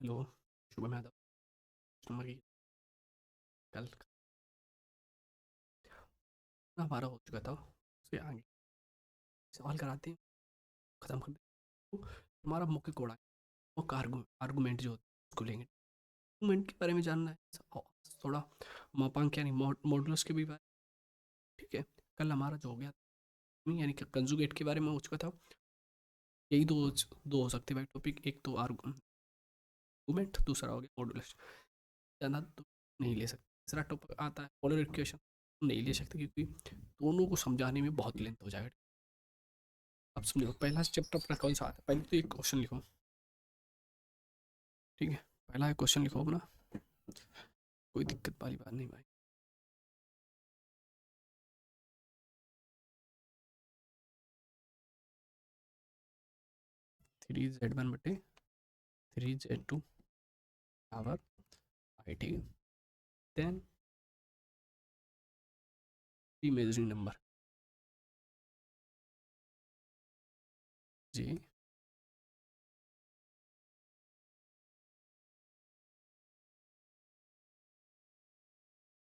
Hello, Shubham Yadav. Customer की कल हमारा हो चुका था, उससे आगे सवाल कराते हैं, ख़त्म कर देते हैं। तो हमारा मुख्य कोड़ा मुख्य आर्गूमेंट जो होता है उसको लेंगे। आर्गूमेंट के बारे में जानना है थोड़ा, मापांक यानी मॉडुलस के भी बारे में, ठीक है। कल हमारा जो हो गया यानी कि कंजुगेट के बारे में हो चुका था। यही दो दो हो सकते हैं भाई टॉपिक, एक तो आर्गूमेंट, दूसरा हो गया मॉडुलस। ज़्यादा तो नहीं ले सकते। तीसरा टॉपिक आता है पोलर इक्वेशन, नहीं ले सकते क्योंकि दोनों को समझाने में बहुत लेंथ हो जाएगा। अब समझो पहला चैप्टर अपना कौन सा आता है, पहले तो एक क्वेश्चन लिखो, ठीक है। पहला एक क्वेश्चन लिखो अपना, कोई दिक्कत वाली बात नहीं भाई। 3z1/3z2 पावर आई, ठीक है। देन इमेजरी नंबर जी,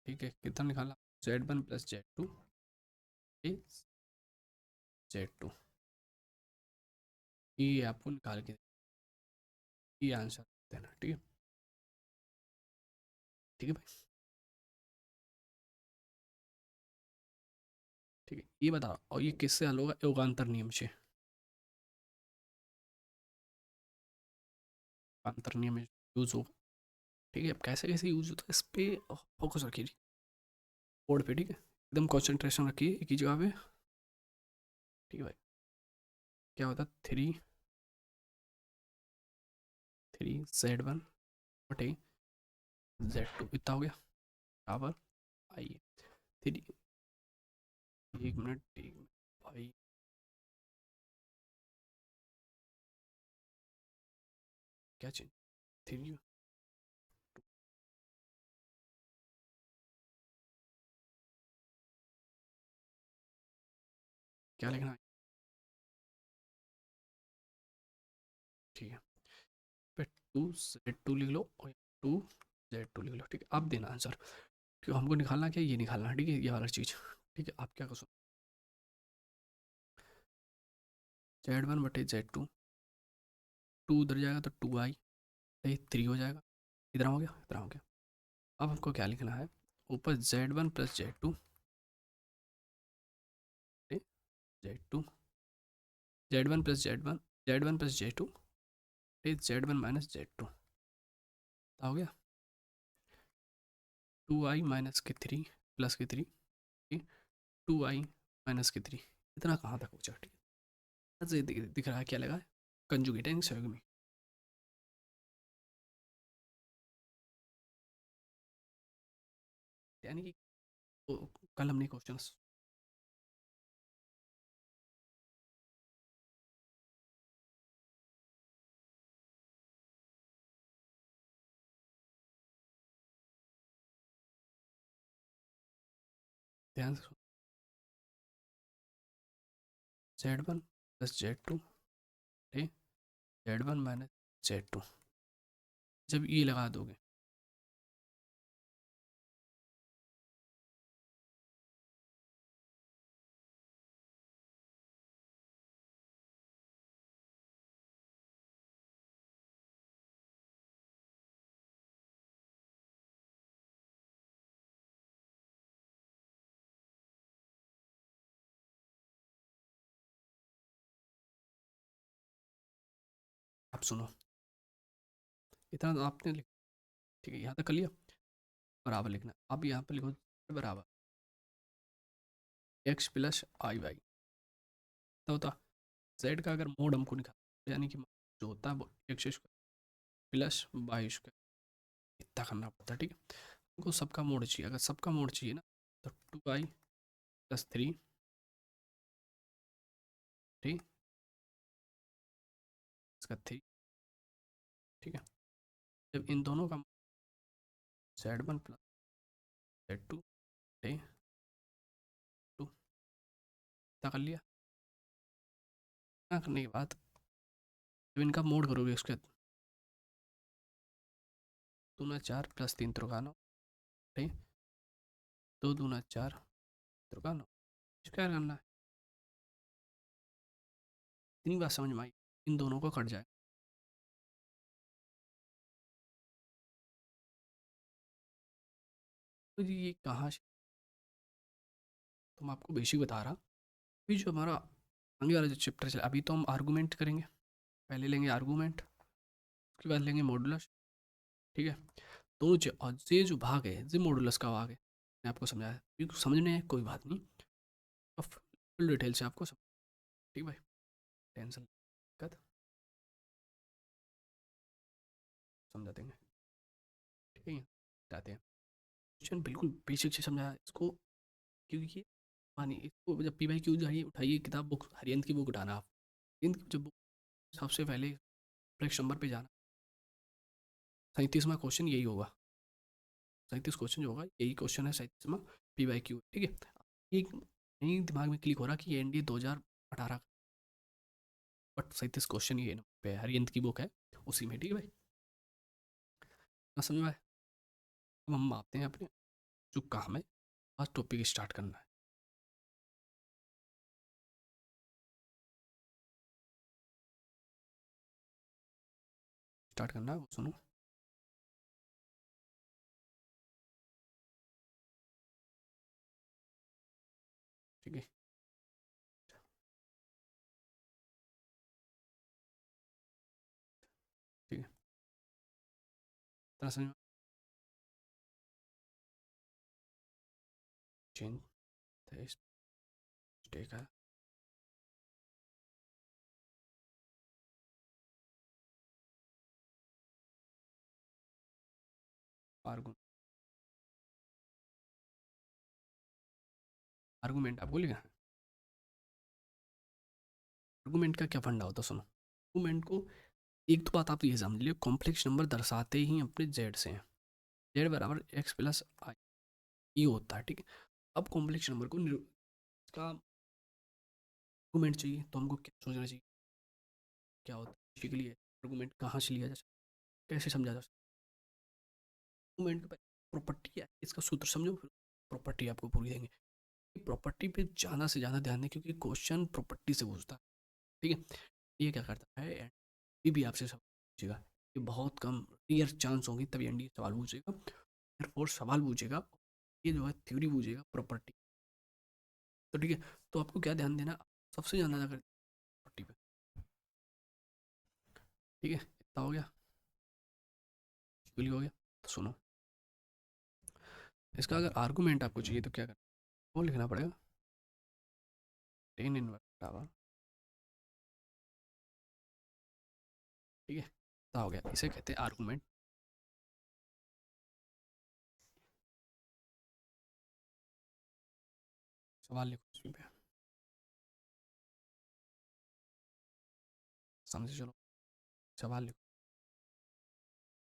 ठीक है। कितना निकाला, z1 + z2 इज z2। ये आपको निकाल के ये आंसर देना, ठीक है। ठीक है भाई, ठीक है। ये बताओ, और ये किससे हल होगा, योगांतर नियम से। योगांतर नियम यूज होगा, ठीक है। अब कैसे कैसे यूज होता है इस पे फोकस रखिए बोर्ड पे, ठीक है। एकदम कंसंट्रेशन रखिए एक ही जगह पे, ठीक है भाई। क्या होता है, 3z1/z2 इतना हो गया बराबर आइए 3। एक मिनट भाई, क्या चीज, 3 क्या लिखना है, ठीक है। पे 2z2 लिख लो और 2z2 लिख लो, ठीक है। अब देना आंसर, क्यों हमको निकालना क्या, ये निकालना, ठीक है। ये वाला चीज़, ठीक है। आप क्या करो, z1/z2, 2 उधर जाएगा तो 2i, 3 हो जाएगा, इतना हो गया, इतना हो गया। अब हमको क्या लिखना है, ऊपर z1 + z2, z2, z1 + z2 z1 - z2 हो गया, 2i - 3 +3, 2i - 3, इतना कहाँ तक पहुँचा, ठीक है। ऐसे दिख रहा है, क्या लगा है, कंजुगेट है सहयोगी, यानी कि कल हमने क्वेश्चन ध्यान से, z1 + z2 z1 - z2, जब ये लगा दोगे, आप सुनो, इतना तो आपने ठीक है, यहाँ तक कर लिया। बराबर लिखना, अब यहाँ पर लिखो बराबर x + i y, तो होता z का अगर मोड हमको निकाल, यानी कि जो होता है वो x² + y², इतना करना पड़ता है, ठीक है। हमको सबका मोड चाहिए, अगर सबका मोड चाहिए ना, तो 2i + 3, ठीक, इसका 3, ठीक है। जब इन दोनों का z1 + z2 ठीक, टू, इतना कर लिया। इतना करने के बाद जब इनका मोड करोगे उसके बाद दूना 4 प्लस 3 त्रिकानो, ठीक, 2 दूना 4 त्रिकानो। क्या करना है, इतनी बात समझ में आई, इन दोनों को कट जाए। तो जी ये कहाँ से, तो मैं आपको बेसिक बता रहा, अभी जो हमारा आगे वाला जो चैप्टर चला, अभी तो हम आर्गूमेंट करेंगे, पहले लेंगे आर्गूमेंट, उसके बाद लेंगे मॉडुलस, ठीक है। दोनों और ये जो भाग है ये मॉडुलस का भाग है, मैं आपको समझाया, क्योंकि समझने है कोई बात नहीं, अब फुल डिटेल से आपको समझ, ठीक भाई, टेंशन दिक्कत समझा देंगे, ठीक है। जाते हैं, क्वेश्चन बिल्कुल बेसिक से समझाया इसको, क्योंकि मानिए इसको जब पी वाई क्यू जाइए, उठाइए किताब, बुक हरियंत की बुक उठाना, आप हरियंत की जो बुक, सबसे पहले फ्लैश नंबर पे जाना, 37वां क्वेश्चन यही होगा, 37 क्वेश्चन जो होगा यही क्वेश्चन है 37वां पी वाई क्यू, ठीक है। एक नहीं दिमाग में क्लिक हो रहा कि ये एनडीए 2018, बट 37 क्वेश्चन ये पे हरियंत की बुक है उसी में, ठीक है भाई, ना समझ में आया? अब हम आते हैं अपने जो काम है, आज टॉपिक स्टार्ट करना है, स्टार्ट करना है, वो सुनो, ठीक है, ठीक है, इतना समझ में, चेंज स्टेक है, आर्गूमेंट आपको लिखना है, आर्गूमेंट का क्या फंडा होता है, सुनो, आर्गूमेंट को एक तो बात आप ये समझ लियो, कॉम्प्लेक्स नंबर दर्शाते ही अपने जेड से हैं, जेड बराबर एक्स प्लस आई, ये होता है, ठीक है। अब कॉम्प्लेक्स नंबर को का आर्गूमेंट चाहिए, तो हमको क्या सोचना चाहिए, क्या होता है बेसिकली आर्गूमेंट कहाँ से लिया जा सकता है, कैसे समझा जा सकता है, आर्गूमेंट का प्रॉपर्टी है, इसका सूत्र समझो, फिर प्रॉपर्टी आपको पूरी देंगे, प्रॉपर्टी पे ज़्यादा से ज़्यादा ध्यान दें, क्योंकि क्वेश्चन प्रॉपर्टी से पूछता है, ठीक है। ये क्या करता है, एनडी भी आपसे सवाल पूछेगा, ये बहुत कम रेयर चांस होगी तभी एनडी सवाल पूछेगा, एयरफोर्स सवाल पूछेगा, ये जो है थ्योरी पूछेगा प्रॉपर्टी, तो ठीक है। तो आपको क्या ध्यान देना, सबसे ज़्यादा अगर प्रॉपर्टी पे, ठीक है, इतना हो गया, बिल्कुल हो गया, तो सुनो, इसका अगर आर्गूमेंट आपको चाहिए तो क्या करना, वो लिखना पड़ेगा, टेन इनवर्स बराबर, ठीक है, इतना हो गया, इसे कहते हैं आर्गूमेंट, सवाल लिखो इसमें पे, समझे, चलो सवाल लिखो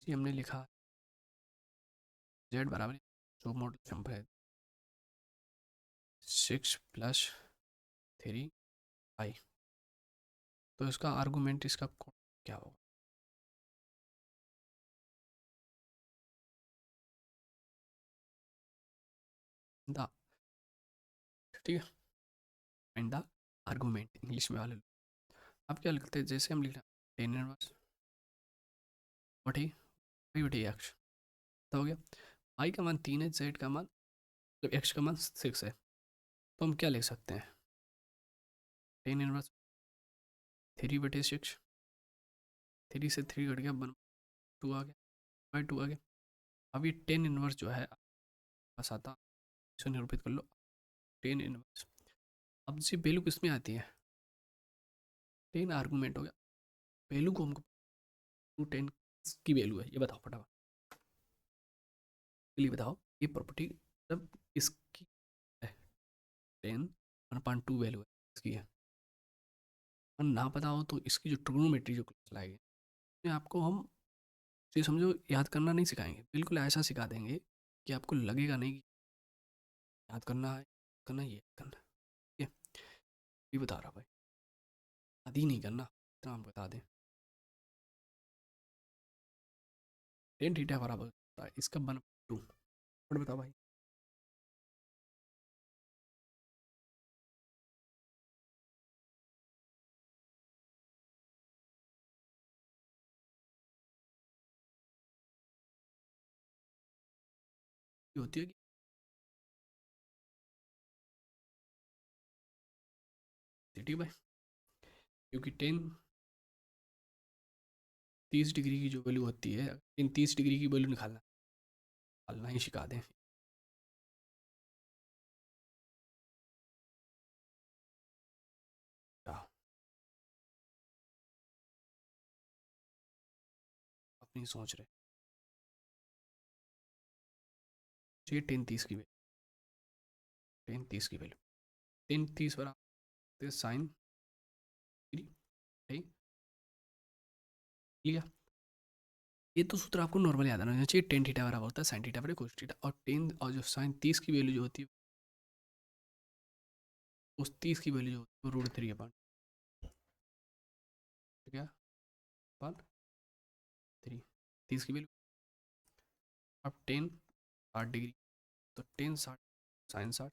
जी, हमने लिखा जेड बराबर जो मॉडल चंपर है 6 + 3 i, तो इसका आर्गूमेंट इसका क्या होगा, द, ठीक है, एंड द आर्गूमेंट इंग्लिश में वाले, अब क्या लिखते हैं, जैसे हम लिख रहे हैं टेन इनवर्स बटे वाई बटे एक्स, तो हो गया, आई का मान 3 है, जेड का मान मतलब एक्स का मान 6 है, तो हम क्या लिख सकते हैं, टेन इनवर्स 3/6, 3 से 3 कट गया, 1/2 आ गया, बाई 2 आ गया, अब ये टेन इनवर्स जो है बस आता, इसे निरूपित कर लो, टेन इनवर्स, अब जी वैल्यू किस में आती है, टेन आर्गूमेंट हो गया, वैल्यू को हमको टू टेन की वैल्यू है, ये बताओ फटाफट, लिए बताओ, ये प्रॉपर्टी मतलब इसकी है, 10 1/2 वैल्यू है इसकी है, और ना पता हो तो इसकी जो ट्रिग्नोमेट्री जो क्लास लाएंगे, इसमें आपको हम ये समझो याद करना नहीं सिखाएंगे, बिल्कुल ऐसा सिखा देंगे कि आपको लगेगा नहीं कि याद करना है, करना ये करना है, ठीक है, ये बता रहा भाई, याद ही नहीं करना, इतना हम बता दें, टेन थीटा बराबर होता है, इसका 1/2। और बताओ भाई। ये होती है कि सिटी भाई, क्योंकि 30 डिग्री की जो वैल्यू होती है, इन 30 डिग्री की वैल्यू निकालना ही सिखा दें। क्या अपनी सोच रहे, ये 10 30 की वैल्यू 10 30 बराबर साइन लिया। ये तो सूत्र आपको नॉर्मल याद आना चाहिए, टेन थीटा बराबर होता है साइन थीटा बटे कोस थीटा, और 10 और जो साइन 30 की वैल्यू जो होती है, उस 30 की वैल्यू जो होती है वो √3/, ठीक है, अपन 30 की वैल्यू। अब 10 60 डिग्री, तो 10 60 साइन 60,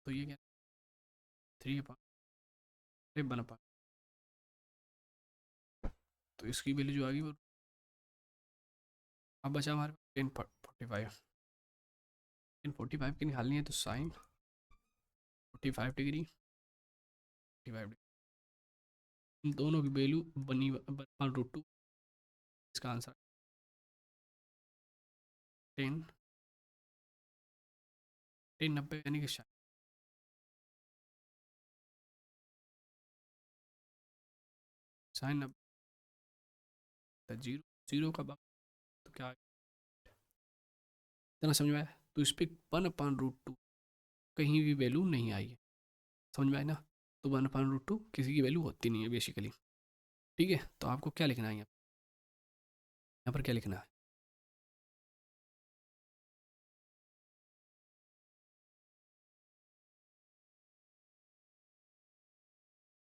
तो ये क्या, 3/1/, तो इसकी वैल्यू जो आ गई वो, अब बचा हमारे 10 45, 10 45 की निकालनी है, तो साइन 45 डिग्री 45 डिग्री, इन दोनों की वैल्यू बनी 1/√2, इसका आंसर 10 90, यानी कि साइन 90 जीरो, जीरो का बाप, तो क्या इतना समझ में आया? तो इस पर 1/√2 कहीं भी वैल्यू नहीं आई है, समझ में आया ना? तो 1/√2 किसी की वैल्यू होती नहीं है बेसिकली। ठीक है, तो आपको क्या लिखना है यहाँ पर क्या लिखना है?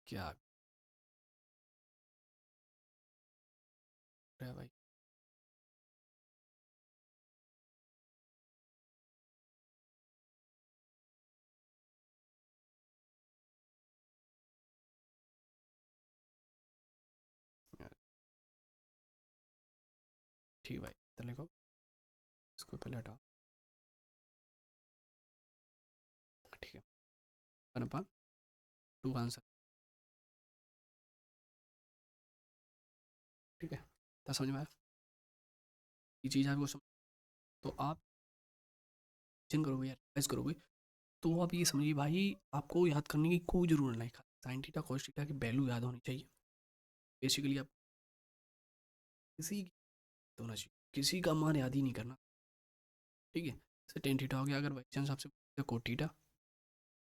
क्या है भाई? ठीक भाई, तो लिखो, इसको पहले हटाओ। ठीक है, 1/2 आंसर। ठीक है, तो समझ में आया ये चीज़ आपको तो आप जिन करोगे या रिवाइज करोगे, तो आप ये समझिए भाई, आपको याद करने की कोई ज़रूरत नहीं। साइन थीटा कॉस थीटा की वैल्यू याद होनी चाहिए बेसिकली। आप किसी की होना चाहिए, किसी का मान याद ही नहीं करना। ठीक है, जैसे 10 थीटा हो गया, अगर बाई चांस आपसे पूछे कोट थीटा,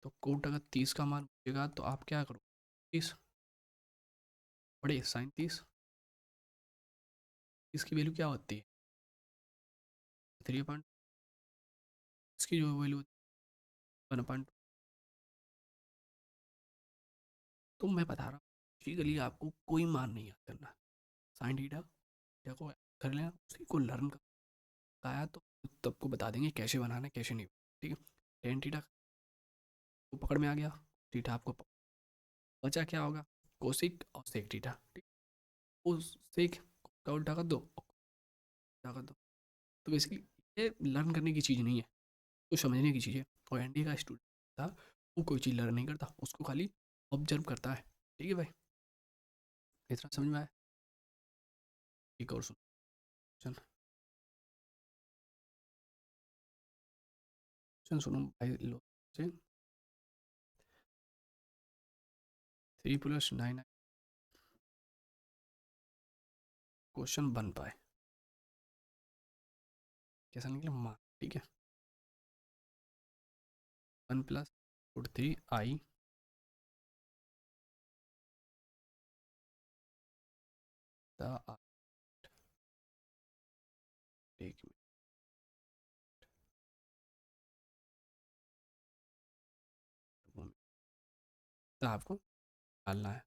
तो कोट अगर 30 का मान पूछेगा तो आप क्या करो, 30 बड़े साइन 30, इसकी वैल्यू क्या होती है, 3 पॉइंट, इसकी जो वैल्यू 1/2। तो मैं बता रहा हूँ बेसिकली आपको कोई मान नहीं याद करना। साइन थीटा थीटा को कर लेना, उसी को लर्न कर आया तो सबको बता देंगे कैसे बनाना है कैसे नहीं। ठीक है, 10 थीटा को पकड़ में आ गया, थीटा आपको बचा क्या होगा, कोसिक और सेक थीटा। ठीक, उस सेक का उल्टा कर दो, उल्टा कर दो। तो बेसिकली ये लर्न करने की चीज़ नहीं है, तो समझने की चीज़ है। और एनडी का स्टूडेंट था, वो कोई चीज़ लर्न नहीं करता, उसको खाली ऑब्जर्व करता है। ठीक है भाई, इतना समझ में आया? एक और सुन, सुनो भाई लो से, 3 + 9 क्वेश्चन बन पाए, कैसा निकला मान। ठीक है, 1 + √3i द, एक मिनट, तो आपको डालना है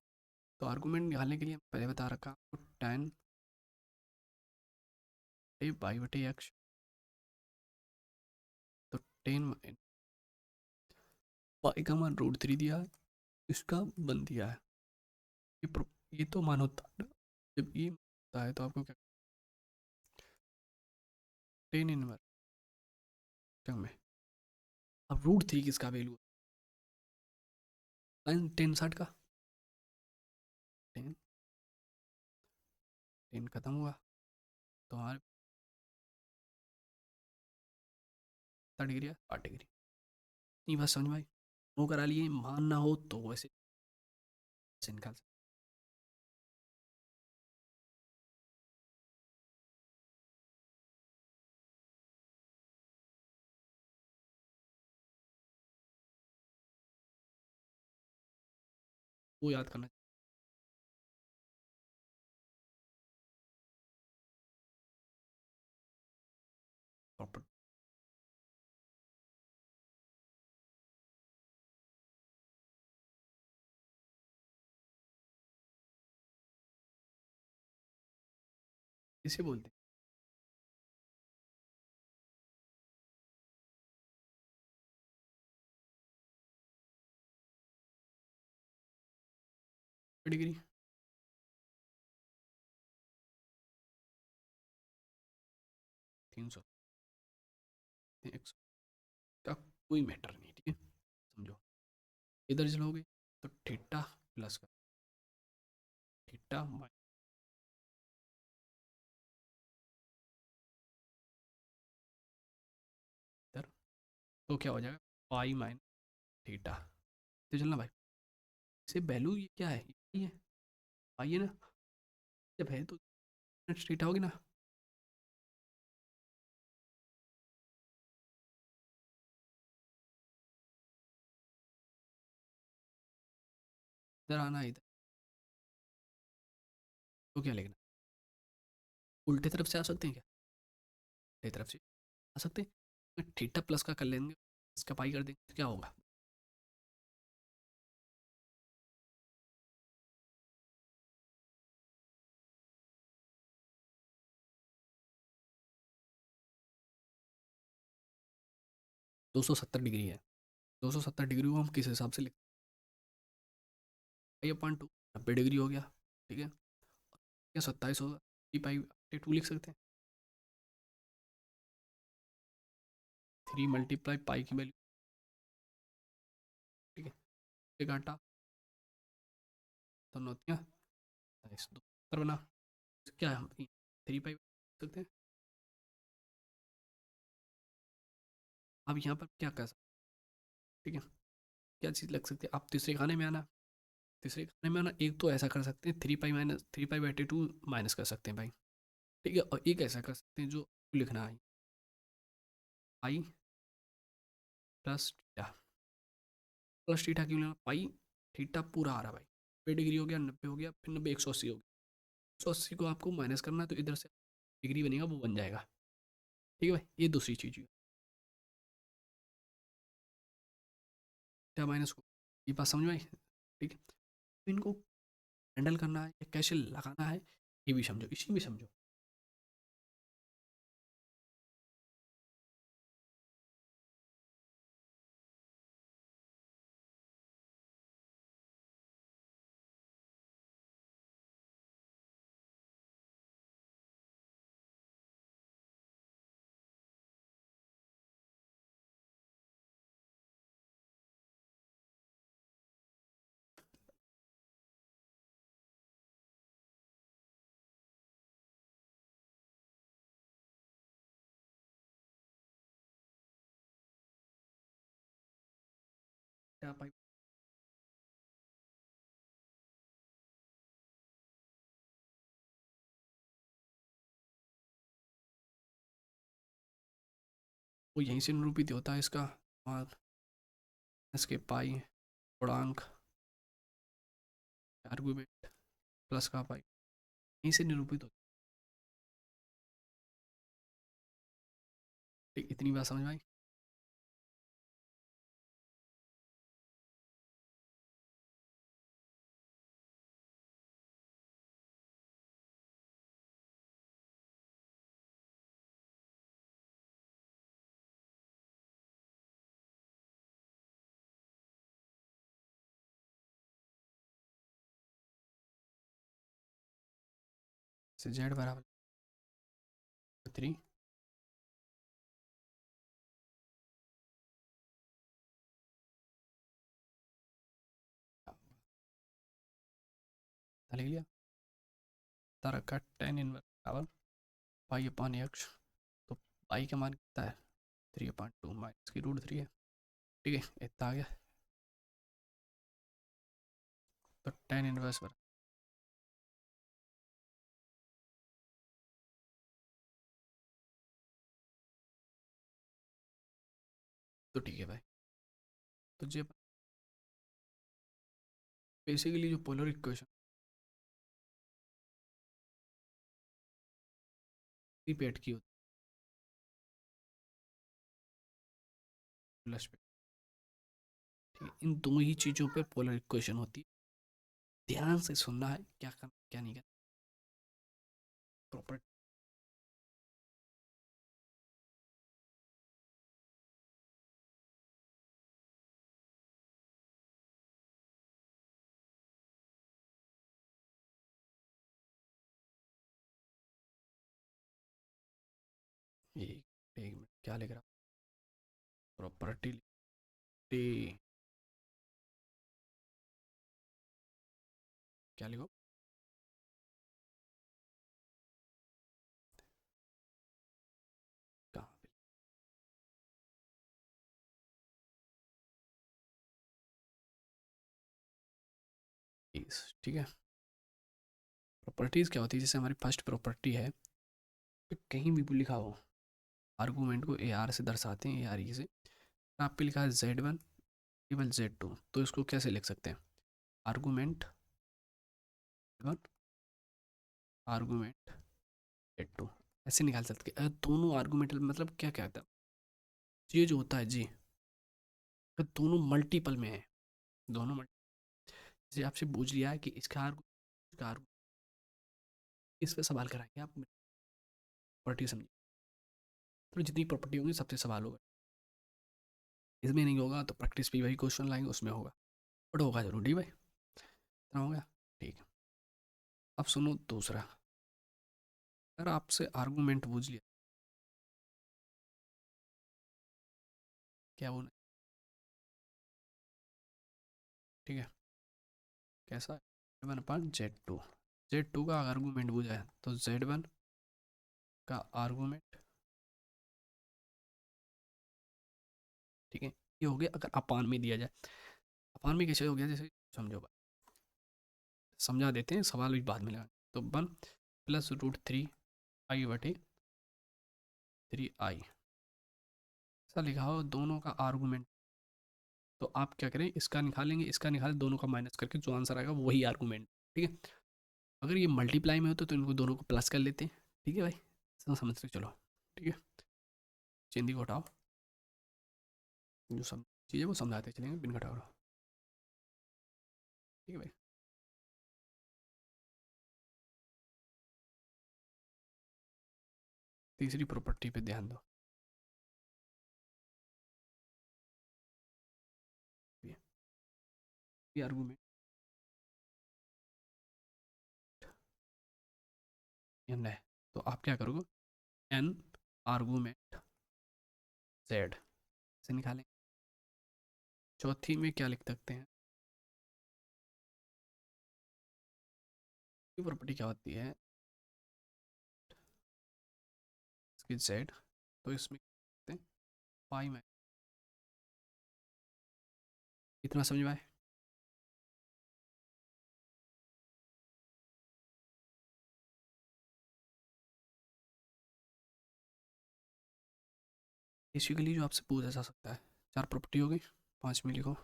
तो आर्गूमेंट निकालने के लिए पहले बता रखा आपको tan बाई बटे एक्स, तो टेन पाई का मान √3 दिया है, इसका बन दिया है। ये तो मान होता है ना, जब ये होता है तो आपको क्या, टेन इनवर्स में अब √3 किसका वैल्यू, टेन 60 का, टेन टेन खत्म हुआ तो हमारे 60 डिग्री है, 60 डिग्री। इतनी बात समझ में आई, वो करा लिए, मान ना हो तो वैसे से निकाल सकते। वो याद करना प्रॉपर। इसे बोलते 3 डिग्री, 300 एक्स का कोई मैटर नहीं, ठीक है, समझो। इधर चलोगे तो थीटा प्लस का थीटा माइनस, इधर तो क्या हो जाएगा, पाई माइनस थीटा। तो चलना भाई, इसे वैल्यू ये क्या है, ये है पाई है ना, जब है तो थीटा होगी ना। इधर आना है, इधर तो क्या लिखना, उल्टे तरफ से आ सकते हैं क्या, उल्टे तरफ से आ सकते हैं, थीटा प्लस का कर लेंगे, इसका पाई कर देंगे तो क्या होगा, 270 डिग्री है। 270 डिग्री को हम किस हिसाब से लिखते हैं, पाई 2 90 डिग्री हो गया, ठीक है, क्या 27 होगा, थ्री पाई 2 लिख सकते हैं, 3 × पाई की वैल्यू, ठीक है, एक घंटा तो नौतियाँ 270 बना, क्या है हम 3 पाई सकते हैं। अब यहाँ पर क्या कर सकते हैं, ठीक है, क्या चीज़ लग सकती है, आप तीसरे खाने में आना, तीसरे खाने में आना, एक तो ऐसा कर सकते हैं 3 पाई/2 माइनस कर सकते हैं भाई, ठीक है, और एक ऐसा कर सकते हैं जो लिखना है, pi plus theta, plus theta क्यों लेना, पाई थीटा पूरा आ रहा भाई, 90 डिग्री हो गया, 90 हो गया, फिर 90 180 हो गया, 180 को आपको माइनस करना है तो इधर से डिग्री बनेगा वो बन जाएगा, ठीक है भाई, ये दूसरी चीज़ है, थीटा माइनस को, ये बात समझ में आई, ठीक है, इनको हैंडल करना है या कैसे लगाना है ये भी समझो, इसी में समझो। क्या पाई, वो यहीं से निरूपित होता है इसका, और इसके पाई गुणांक आर्गुमेंट प्लस का पाई यहीं से निरूपित होता है, ठीक, इतनी बात समझ में आई। से जेड बराबर 3 लिख लिया। तारा का टेन इनवर्स बराबर पाई अपॉन एक्स। तो पाई का मान कितना है 3/2 माइनस की रूट 3 है। ठीक है इतना आ गया। तो टेन इनवर्स बराबर तो ठीक है भाई। तो ये बेसिकली जो पोलर इक्वेशन रिपीट की होती है प्लस पे। ठीक है इन दो ही चीज़ों पे पोलर इक्वेशन होती है। ध्यान से सुनना है क्या करना क्या नहीं करना। प्रॉपर एक एक मिनट क्या लिख रहा प्रॉपर्टी क्या लिखो कहाँ पे ठीक है। प्रॉपर्टीज़ क्या होती है जैसे हमारी फर्स्ट प्रॉपर्टी है कि कहीं भी लिखा हो आर्गूमेंट को ए आर से दर्शाते हैं ए आर ई से। आप पे लिखा है Z1 इक्वल Z2 तो इसको कैसे लिख सकते हैं आर्गूमेंट वन आर्गूमेंट Z2 ऐसे निकाल सकते हैं। दोनों आर्गूमेंट मतलब क्या क्या होता है ये जो होता है जी अगर दोनों मल्टीपल में है दोनों जैसे आपसे पूछ लिया है कि इसका इस पे सवाल कराएंगे आप प्रॉपर्टी समझिए। तो जितनी प्रॉपर्टी होंगी सबसे सवाल होगा। इसमें नहीं होगा तो प्रैक्टिस पे वही क्वेश्चन लाएंगे उसमें होगा बट होगा जरूर ठीक भाई इतना हो गया। ठीक है अब सुनो दूसरा। अगर आपसे आर्गूमेंट पूछ लिया क्या बोला ठीक है कैसा Z1/Z2 का आर्गूमेंट पूछा है तो Z1 का आर्गूमेंट ठीक है ये हो गया अगर अपान में दिया जाए। अपान में कैसे हो गया जैसे समझो भाई समझा देते हैं सवाल भी बाद में लगा। तो 1+√3i/3i ऐसा लिखा हो दोनों का आर्गूमेंट। तो आप क्या करें इसका निकालेंगे इसका निकालें दोनों का माइनस करके जो आंसर आएगा वही आर्गूमेंट। ठीक है अगर ये मल्टीप्लाई में होता तो इनको दोनों को प्लस कर लेते हैं। ठीक है भाई समझते चलो। ठीक है चिंदी को हटाओ जो सब चीज़ें वो समझाते चलेंगे बिन घटाओ। ठीक है भाई तीसरी प्रॉपर्टी पे ध्यान दो। ये आर्गूमेंट एन है तो आप क्या करोगे एन आर्गूमेंट जेड से निकालें। चौथी में क्या लिख सकते हैं ये प्रॉपर्टी क्या होती है इसकी जेड तो इसमें लिखते हैं पाई में इतना समझ में आए। बेसिकली जो आपसे पूछा जा सकता है चार प्रॉपर्टी हो गई। पाँच में लिखो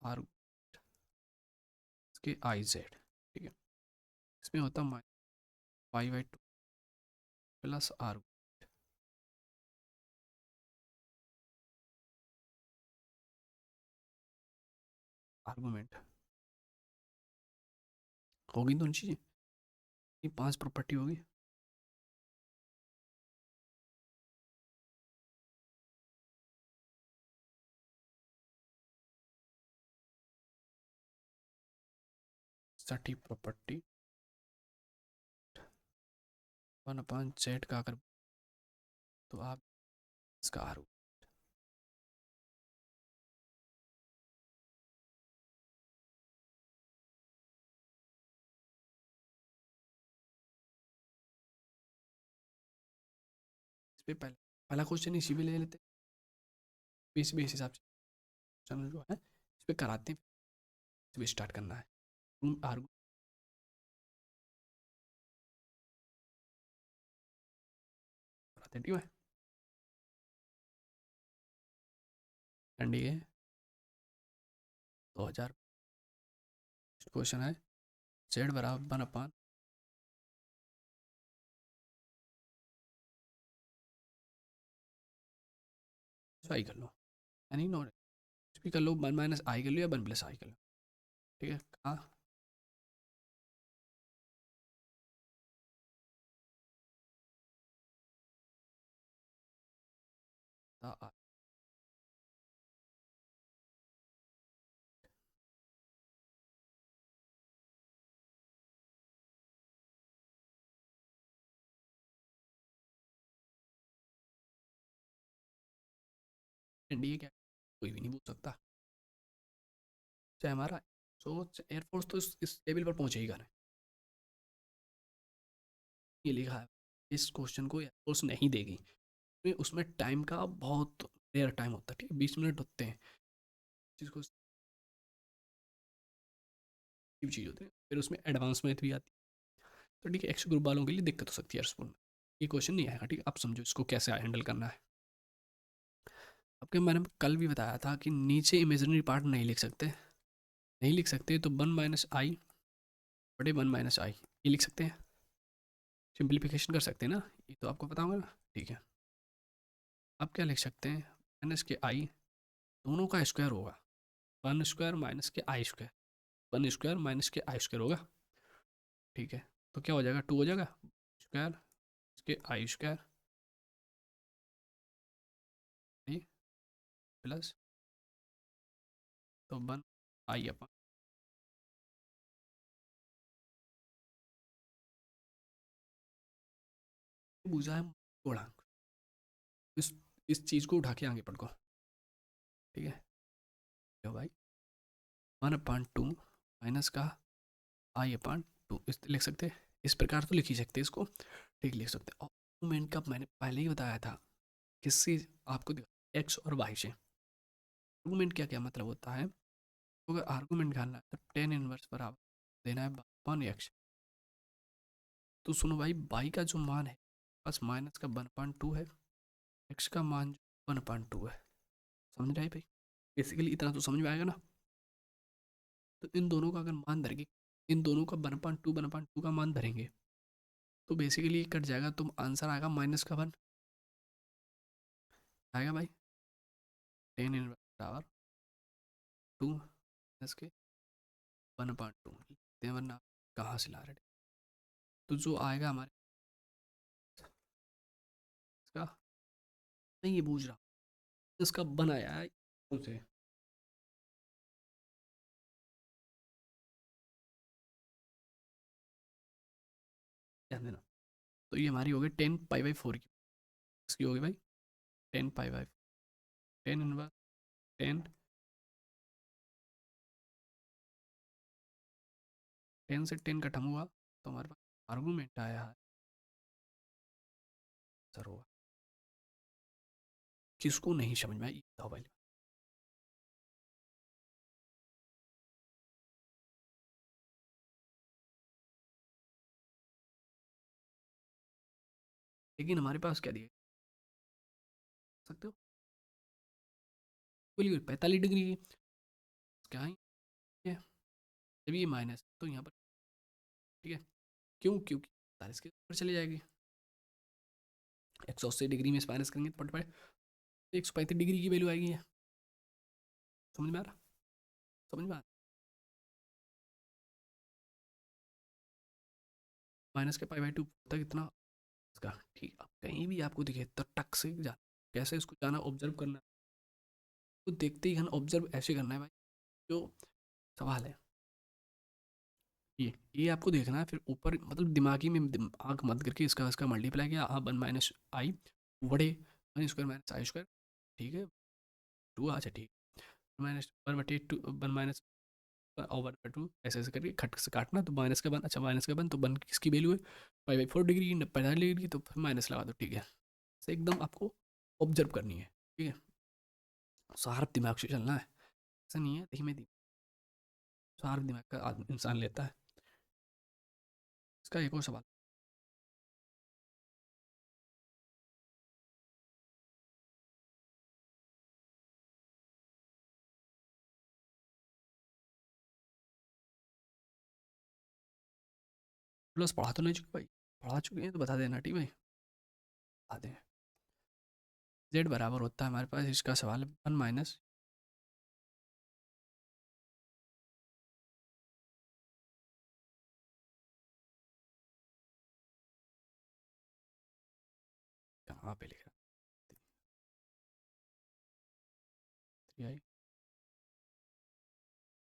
आर इसके आई जेड। ठीक है इसमें होता है पाई/2 प्लस आर आर्गूमेंट होगी दोनों चीज़ें। ये पांच प्रॉपर्टी होगी। छठी प्रॉपर्टी 1/z का अगर तो आप इसका आर इस पे पहले पहला क्वेश्चन इसी पे ले लेते हैं, इस हिसाब से क्वेश्चन जो है इस पे कराते हैं, इस पे स्टार्ट करना है आर कराते हैं, ठीक है। एंड ये 2000 क्वेश्चन है, जेड बराबर 1/, आई कर लो, यानी नॉट कुछ भी कर लो, 1 - आई कर लो या 1 + आई कर लो, ठीक है। कहाँ था एनडीए क्या, कोई भी नहीं पूछ सकता, चाहे हमारा सोच एयरफोर्स तो इस लेवल पर पहुंचेगा नहीं, ये लिखा है इस क्वेश्चन को एयरफोर्स नहीं देगी, क्योंकि उसमें टाइम का बहुत रेयर टाइम होता है, ठीक है, 20 मिनट होते हैं, जिसको चीज़ होती है, फिर उसमें एडवांस मैथ भी आती है, तो ठीक है एक्स ग्रुप वालों के लिए दिक्कत हो सकती है एयरफोर्स में, ये क्वेश्चन नहीं आएगा, ठीक है, आप समझो इसको कैसे हैंडल करना है। आपके मैंने कल भी बताया था कि नीचे इमेजिनरी पार्ट नहीं लिख सकते, नहीं लिख सकते तो 1 - i/1 - i ये लिख सकते हैं, सिंप्लीफिकेशन कर सकते हैं ना, ये तो आपको पता होगा ना, ठीक है। आप क्या लिख सकते हैं, -के i दोनों का स्क्वायर होगा, 1 स्क्वायर माइनस के आई स्क्वायर, 1 स्क्वायर माइनस के आई स्क्वायर होगा, ठीक है। तो क्या हो जाएगा, 2 हो जाएगा स्क्वायर के आई स्क्वायर प्लस, तो 1 i/, पूछा है गुणांक, इस इस चीज़ को उठा के आगे पढ़ो, ठीक है। तो भाई 1/2 माइनस का i/2 इस लिख सकते हैं, इस प्रकार तो लिख ही सकते हैं इसको, ठीक लिख सकते हैं। आर्गूमेंट का मैंने पहले ही बताया था, किससे आपको एक्स और वाई से, आर्गूमेंट क्या क्या मतलब होता है, तो अगर आर्गूमेंट निकालना है तो टेन इनवर्स बराबर देना है 1 x, तो सुनो भाई बाई का जो मान है बस माइनस का 1/2 है, एक्स का मान 1/2 है, समझ रहे भाई, बेसिकली इतना तो समझ में आएगा ना। तो इन दोनों का अगर मान धरेंगे, इन दोनों का 1/2 का मान धरेंगे, तो बेसिकली कट जाएगा, तो आंसर आएगा -1 आएगा भाई, टेन इन बराबर 2 प्लस के 1/2 लिखते हैं, वरना कहाँ से ला रहे थे। तो जो आएगा हमारे इसका, मैं ये पूछ रहा हूँ इसका बनाया है उनसे, ध्यान देना। तो ये हमारी हो गई 10 π/4 की, इसकी होगी भाई 10 π/4, 10 इनवर्स 10 से 10 खत्म हुआ, तो हमारे पास आर्गूमेंट आया है सर होगा, किसको नहीं समझ में आई ये बताओ भाई। लेकिन हमारे पास क्या दिया सकते हो, बोलिए 45 डिग्री की, क्या है ये, जब ये माइनस तो यहाँ पर, ठीक है, क्यों, क्योंकि 45 के ऊपर चली जाएगी, 180 डिग्री में माइनस करेंगे तो 135 डिग्री की वैल्यू आएगी, समझ में आ रहा, समझ में आ रहा, माइनस के π/2 तक इतना इसका, ठीक, अब कहीं भी आपको दिखे तो टक से जा, कैसे इसको जाना ऑब्जर्व करना है, तो देखते ही ऑब्जर्व ऐसे करना है भाई, जो सवाल है ये आपको देखना है, फिर ऊपर मतलब दिमागी में आँख मत करके इसका इसका मल्टीप्लाई किया, हाँ 1 - i बड़े 1² - i², ठीक है 2, अच्छा ठीक, 1/2 1/2 ऐसे ऐसे करके खट से काटना, तो माइनस का 1, अच्छा माइनस का 1 तो 1 किसकी वैल्यू है 5/4 डिग्री, 45 डिग्री, तो फिर माइनस लगा दो, ठीक है। से एकदम आपको ऑब्जर्व करनी है, ठीक है, शार्प दिमाग से चलना है, ऐसा नहीं है धीमे धीमे, शार्प दिमाग का इंसान लेता है। इसका एक और सवाल, प्लस पढ़ा तो नहीं चुके भाई, पढ़ा चुके हैं तो बता देना, ठीक है भाई, बता दें। जेड बराबर होता है हमारे पास, इसका सवाल है 1 - कहाँ पे लिखा 3i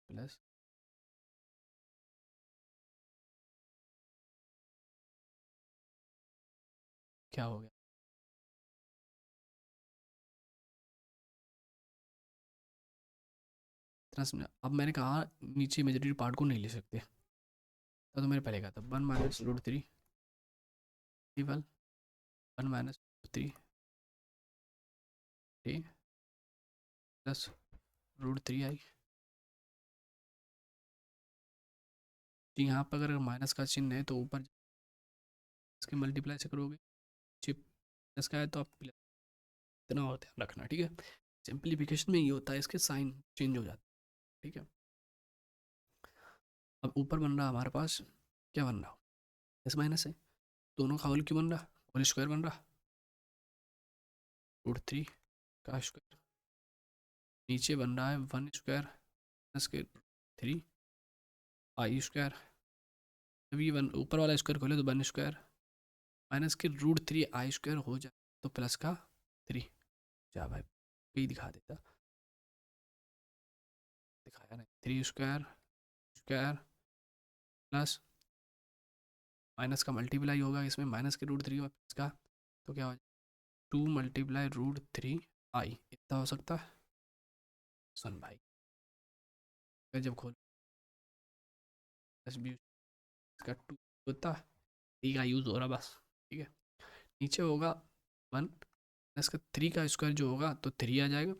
प्लस, क्या हो गया, इतना समझा। अब मैंने कहा नीचे मेजोरिटी पार्ट को नहीं ले सकते, तो मैंने पहले कहा था 1 - √3 इक्वल 1 - √3 a प्लस √3i। जी यहाँ पर अगर माइनस का चिन्ह है तो ऊपर इसके मल्टीप्लाई से करोगे, नीचे प्लस का है तो आप प्लस, इतना और ध्यान रखना, ठीक है। सिंप्लीफिकेशन में ये होता है, इसके साइन चेंज हो जाते हैं, ठीक है। अब ऊपर बन रहा हमारे पास, क्या बन रहा, प्लस माइनस है, दोनों का होल क्यों बन रहा, होल स्क्वायर बन रहा, √3 का स्क्वायर, नीचे बन रहा है 1² प्लस के 3 i², जब ये वन ऊपर वाला स्क्वायर खोले तो 1² माइनस के √3 i² हो जाए तो प्लस का 3, जा भाई यही दिखा देता, दिखाया नहीं, 3² स्क्वायर प्लस माइनस का मल्टीप्लाई होगा इसमें, माइनस के √3 और प्लस का, तो क्या हो जाए 2 × √3i, इतना हो सकता है। सुन भाई, मैं जब खोल प्लस भी इसका 2 होता, थ्री का यूज़ हो रहा बस, ठीक है। नीचे होगा 1 प्लस का 3 का स्क्वायर जो होगा तो 3 आ जाएगा,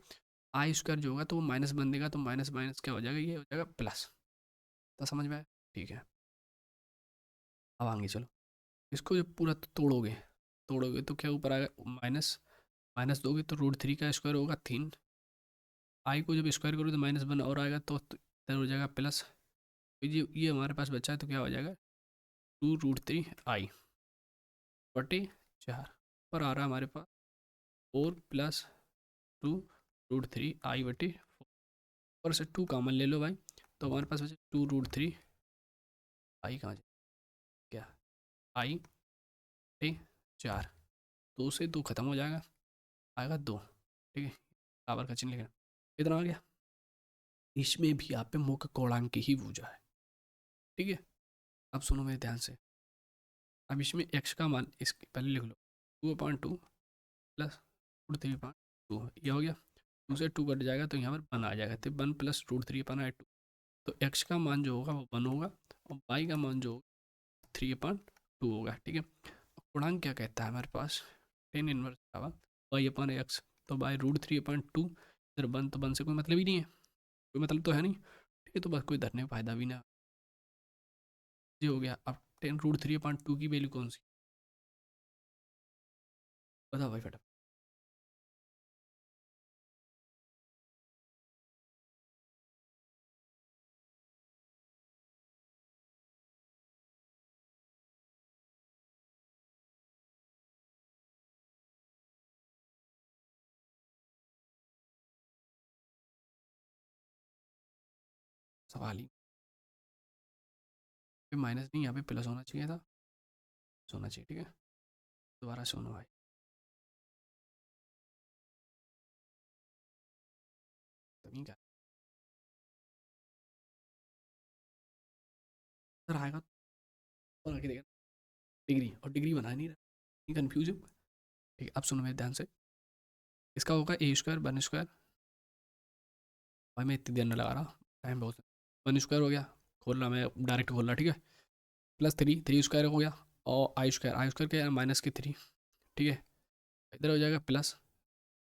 i² जो होगा तो वो माइनस बन देगा, तो माइनस माइनस क्या हो जाएगा, ये हो जाएगा प्लस, तो समझ में आया, ठीक है। अब आगे चलो, इसको जब पूरा तोड़ोगे, तोड़ोगे तो क्या ऊपर आएगा माइनस, माइनस दोगे तो √3 का स्क्वायर होगा 3, आई को जब स्क्वायर करोगे तो -1 और आएगा, तो इधर हो जाएगा प्लस, ये हमारे पास बचा है, तो क्या हो जाएगा 2 √3i बटे 4, पर आ रहा है हमारे पास 4 + 2 √3i/4, और से 2 कॉमन ले लो भाई, तो हमारे पास बचे 2 √3i, कहाँ जाए क्या, i/4, 2 से 2 खत्म हो जाएगा, आएगा 2, ठीक है, बराबर का चिन्ह लिखना, इतना आ गया। इसमें भी आप पे मुख्य कोणांक की ही पूजा है, ठीक है। अब सुनो मेरे ध्यान से, अब इसमें x का मान इसके पहले लिख लो, 2/2 प्लस √3/2, ये हो गया, 2 से 2 कट जाएगा तो यहाँ पर 1 आ जाएगा, तो 1 + √3/2, तो x का मान जो होगा वो 1 होगा, और y का मान जो होगा 3/2 होगा, ठीक है। गुणांक क्या कहता है हमारे पास, टेन इनवर्स होगा y/x, तो बाई √3/2, इधर 1 तो 1 से कोई मतलब ही नहीं है, कोई मतलब तो है नहीं, ठीक है, तो बस कोई धरने का फायदा भी ना, ये हो गया। अब टेन √3/2 की वैल्यू कौन सी, बताओ भाई फटाफट, सवाल ही, माइनस नहीं यहाँ पे प्लस होना चाहिए था, होना चाहिए, ठीक है, दोबारा सुनो भाई, तो नहीं क्या सर आएगा और आके देगा डिग्री, और डिग्री बना नहीं रहा, कन्फ्यूज है। ठीक है, अब सुनो मेरे ध्यान से। इसका होगा ए स्क्वायर वन स्क्वायर, भाई मैं इतनी देर नहीं लगा रहा, टाइम बहुत है। वन स्क्वायर हो गया, खोल रहा मैं, डायरेक्ट खोल रहा, ठीक है। प्लस थ्री, थ्री स्क्वायर हो गया, और आई स्क्वायर क्या है, माइनस के थ्री, ठीक है। इधर हो जाएगा प्लस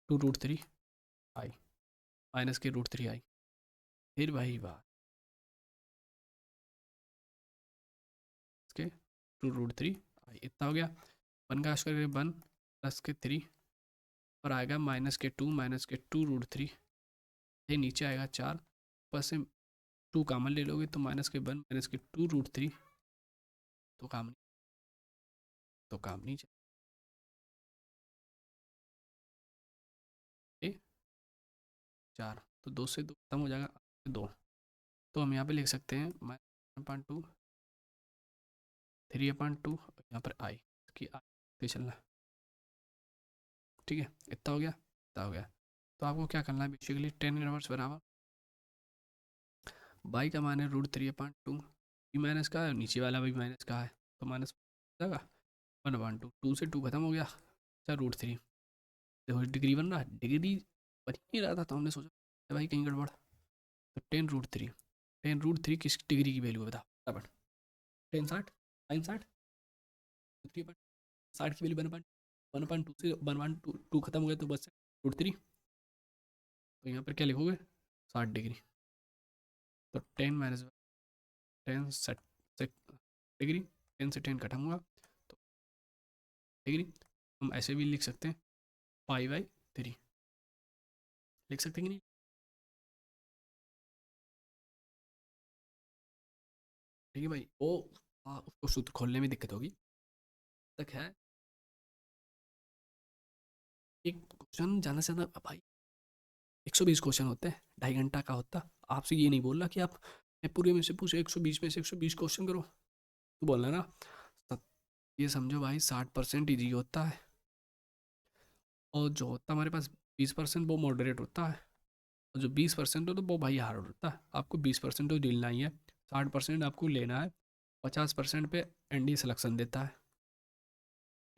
टू रूट थ्री आई, माइनस के रूट थ्री आई। फिर वही बात, इसके टू रूट थ्री आई, इतना हो गया। वन का स्क्वायर वन, प्लस के थ्री, और आएगा माइनस के टू रूट थ्री, ये नीचे आएगा चार, ऊपर से टू कामन ले लोगे तो माइनस के वन माइनस के टू रूट थ्री, तो काम नहीं, तो काम नहीं चले चार, तो दो से दो खत्म हो जाएगा, दो। तो हम यहाँ पे लिख सकते हैं minus upon two, three upon to, यहाँ पर आई, इसकी आई चलना, ठीक है। इतना हो गया, इतना हो गया। तो आपको क्या करना है, बेसिकली टेन इनवर्स बराबर बाई का मान है root three upon two, b minus का है, नीचे वाला भी माइनस का है, तो माइनस जाएगा वन अपॉन टू, टू से टू खत्म हो गया, अच्छा रूट थ्री। देखो डिग्री बन रहा, डिग्री बन ही नहीं रहा था, तो हमने सोचा भाई कहीं गड़बड़। तो tan root three, tan root three किस डिग्री की वैल्यू है बता फटाफट। टेन साठ, साइन साठ, थ्री पॉइंट साठ की वैल्यू वन पॉइंट टू से वन वन टू टू खत्म हो गया, तो बस रूट थ्री। तो यहाँ पर क्या लिखोगे, साठ डिग्री। तो ten minus ten set degree, ten से टेन खत्म हुआ, तो डिग्री। हम ऐसे भी लिख सकते हैं पाई बाई थ्री, लिख सकते हैं कि नहीं। ठीक है भाई, वो उसको सूत्र खोलने में दिक्कत होगी, तक है। एक क्वेश्चन ज़्यादा से ज़्यादा भाई 120 क्वेश्चन होते हैं, ढाई घंटा का होता। आपसे ये नहीं बोल रहा कि आप मैं पूरे में से पूछे 120 में से 120 क्वेश्चन करो, तो बोलना ना ये समझो भाई 60% इजी होता है, और जो होता है हमारे पास 20% वो मॉडरेट होता है, और जो 20% हो तो वो भाई हार्ड होता है। आपको 20% तो झेलना ही है, 60% आपको लेना है, 50% पे एनडी सिलेक्शन देता है,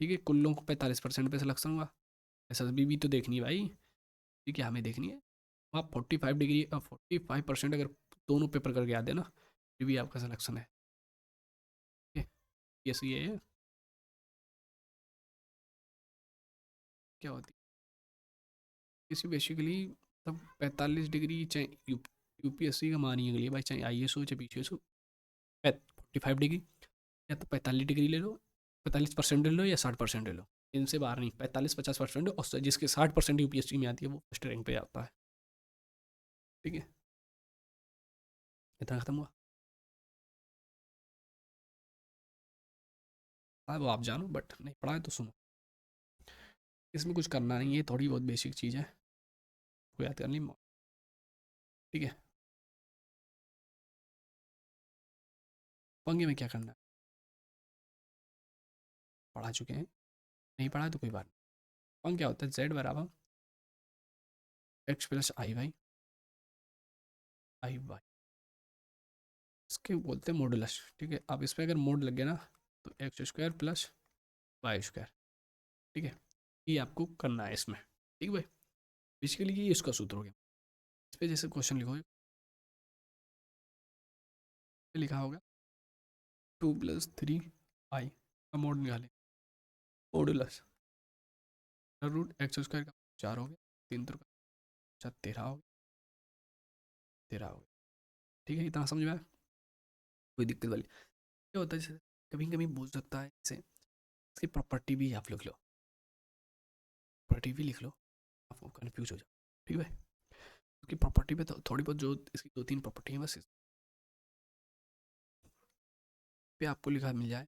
ठीक है। कुल्लों को 45% पे सिलेक्शन हुआ, एस भी तो देखनी है भाई, ठीक है, हमें देखनी है। आप 45 डिग्री 45% अगर दोनों पेपर करके आते ना, फिर भी आपका सिलेक्शन है, ठीक है। ये सही है, क्या होती है इसी बेसिकली, तब 45 डिग्री, चाहे यूपीएससी का मानिए लिए भाई, चाहे आई एस हो चाहे पी सी एस हो, 45 डिग्री, या तो 45 डिग्री ले लो, 45% ले लो, या 60% ले लो, इनसे बाहर नहीं, 45-50%, और जिसके 60% यूपीएससी में आती है वो फर्स्ट रैंक पे आता है, ठीक है। इतना खत्म हुआ, हाँ वो आप जानो, बट नहीं पढ़ा है तो सुनो, इसमें कुछ करना नहीं है, थोड़ी बहुत बेसिक चीज़ है, को याद करनी, ठीक है। पंगे में क्या करना है, पढ़ा चुके हैं, नहीं पढ़ा तो कोई बात नहीं। पंग क्या होता है, जेड बराबर एक्स प्लस आई वाई, इसके बोलते हैं मॉडुलस, ठीक है। अब इस पर अगर मोड लग गया ना, तो x square plus y square, ठीक है। ये आपको करना है इसमें, ठीक है भाई। बेसिकली ये इसका सूत्र हो गया। इस पर जैसे क्वेश्चन लिखो, लिखा होगा टू प्लस थ्री आई का मोड निकाले, मॉडुलस रूट एक्स स्क्वायर का चार हो गया, तीन तो का तेरह हो गया, तेरह हो गया, ठीक है। इतना समझ में आया, कोई दिक्कत वाली क्या होता है, जैसे कभी कभी बोल सकता है, जैसे इसकी प्रॉपर्टी भी आप लिख लो, प्रॉपर्टी भी लिख लो, आपको कन्फ्यूज हो जाए, ठीक है भाई। उसकी प्रॉपर्टी पे तो थोड़ी बहुत जो इसकी दो तीन प्रॉपर्टी है बस, इस पे आपको लिखा मिल जाए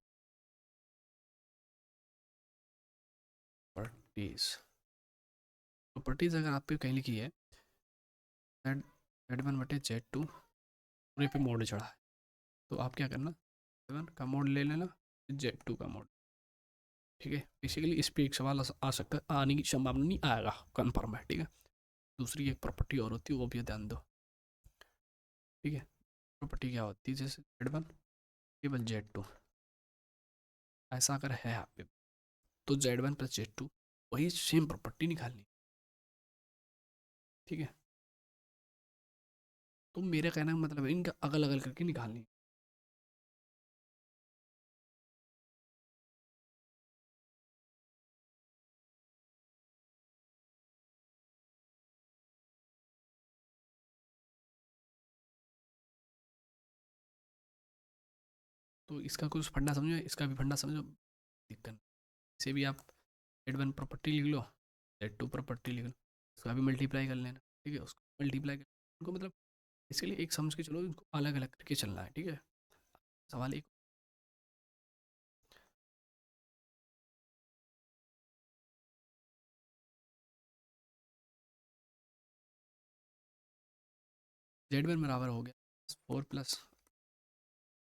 प्रॉपर्टीज। प्रॉपर्टीज अगर आप पे कहीं लिखी है जेड, जेड वन बटे जेड टू, पूरे पे मोड चढ़ा है, तो आप क्या करना, जेड वन का मोड ले लेना, जेड टू का मोड, ठीक है। बेसिकली इस पे एक सवाल आ सकता है, आने की संभावना नहीं, आएगा कन्फर्म है, ठीक है। दूसरी एक प्रॉपर्टी और होती है, वो भी ध्यान दो, ठीक है। प्रॉपर्टी क्या होती है, जैसे जेड वन, केवल Z2, ऐसा अगर है यहाँ पे तो Z1 प्लस Z2 वही सेम प्रॉपर्टी निकालनी, ठीक है। तो मेरे कहने का मतलब है इनका अगल अगल करके निकालनी। तो इसका कुछ फंडा समझो, इसका भी फंडा समझो, दिक्कत नहीं। इसे भी आप Z1 प्रॉपर्टी लिख लो, Z2 प्रॉपर्टी लिख लो, उसका भी मल्टीप्लाई कर लेना, ठीक है। उसको मल्टीप्लाई कर उनको मतलब इसके लिए एक समझ के चलो, इनको अलग अलग करके चलना है, ठीक है। सवाल एक, Z1 बराबर हो गया 4 +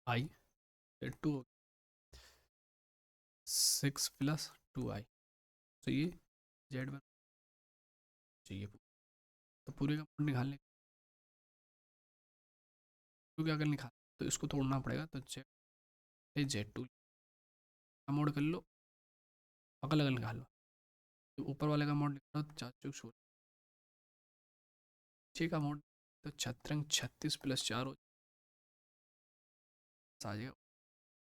i, Z2 6 + 2i, तो ये Z1 चाहिए। तो पूरे का मोड निकालने को क्या करना, निकाल तो इसको तोड़ना पड़ेगा, तो Z2 का मोड कर लो, अगल अगल निकाल लो। तो ऊपर वाले का मोड निकालो तो 4 × 4, नीचे का मोड तो 36 + 4 आ जाएगा,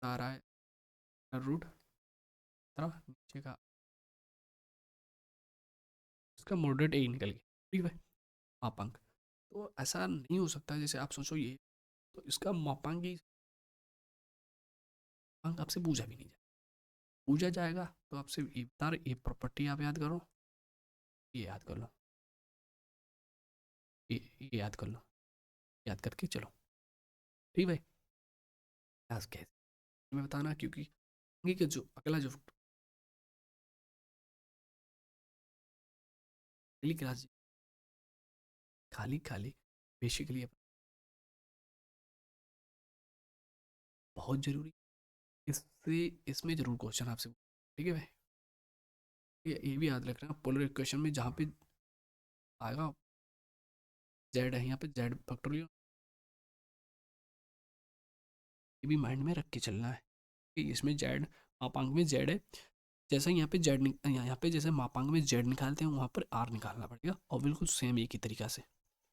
आ रहा है √17, नीचे का इसका मॉडरेट ए निकल गया, ठीक है। मापांक तो ऐसा नहीं हो सकता जैसे आप सोचो ये, तो इसका मापांक ही मापांक आपसे पूछा भी नहीं जाए, पूछा जाएगा तो आपसे ये बता रहे, ये प्रॉपर्टी आप याद करो, ये याद कर लो, ये याद कर लो, याद करके चलो, ठीक भाई। आज कैसे मैं बताना, क्योंकि आगे के जो अगला जो अगली क्लास खाली खाली बेसिकली बहुत जरूरी, इससे इसमें जरूर क्वेश्चन आपसे, ठीक है भाई। ये भी याद रखना, पोलर इक्वेशन में जहाँ पे आएगा जेड है, यहाँ पे जेड फैक्टोरियल, ये भी माइंड में रख के चलना है कि इसमें जेड मापांक में जेड है, जैसे यहाँ पे जेड यहाँ पे जैसे मापांक में जेड निकालते हैं वहाँ पर आर निकालना पड़ेगा, और बिल्कुल सेम एक ही तरीका से,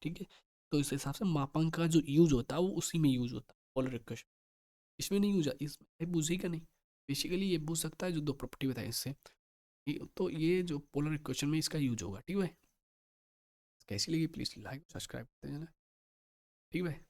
ठीक है। तो इस हिसाब से मापांक का जो यूज होता है वो उसी में यूज होता है, पोलर इक्वेशन इसमें नहीं यूज, इसमें पूछेगा नहीं। बेसिकली ये पूछ सकता है जो दो प्रॉपर्टी बताए इससे, तो ये जो पोलर इक्वेशन में इसका यूज होगा, ठीक है। कैसी लगी प्लीज़ लाइक सब्सक्राइब करते जाना, ठीक है।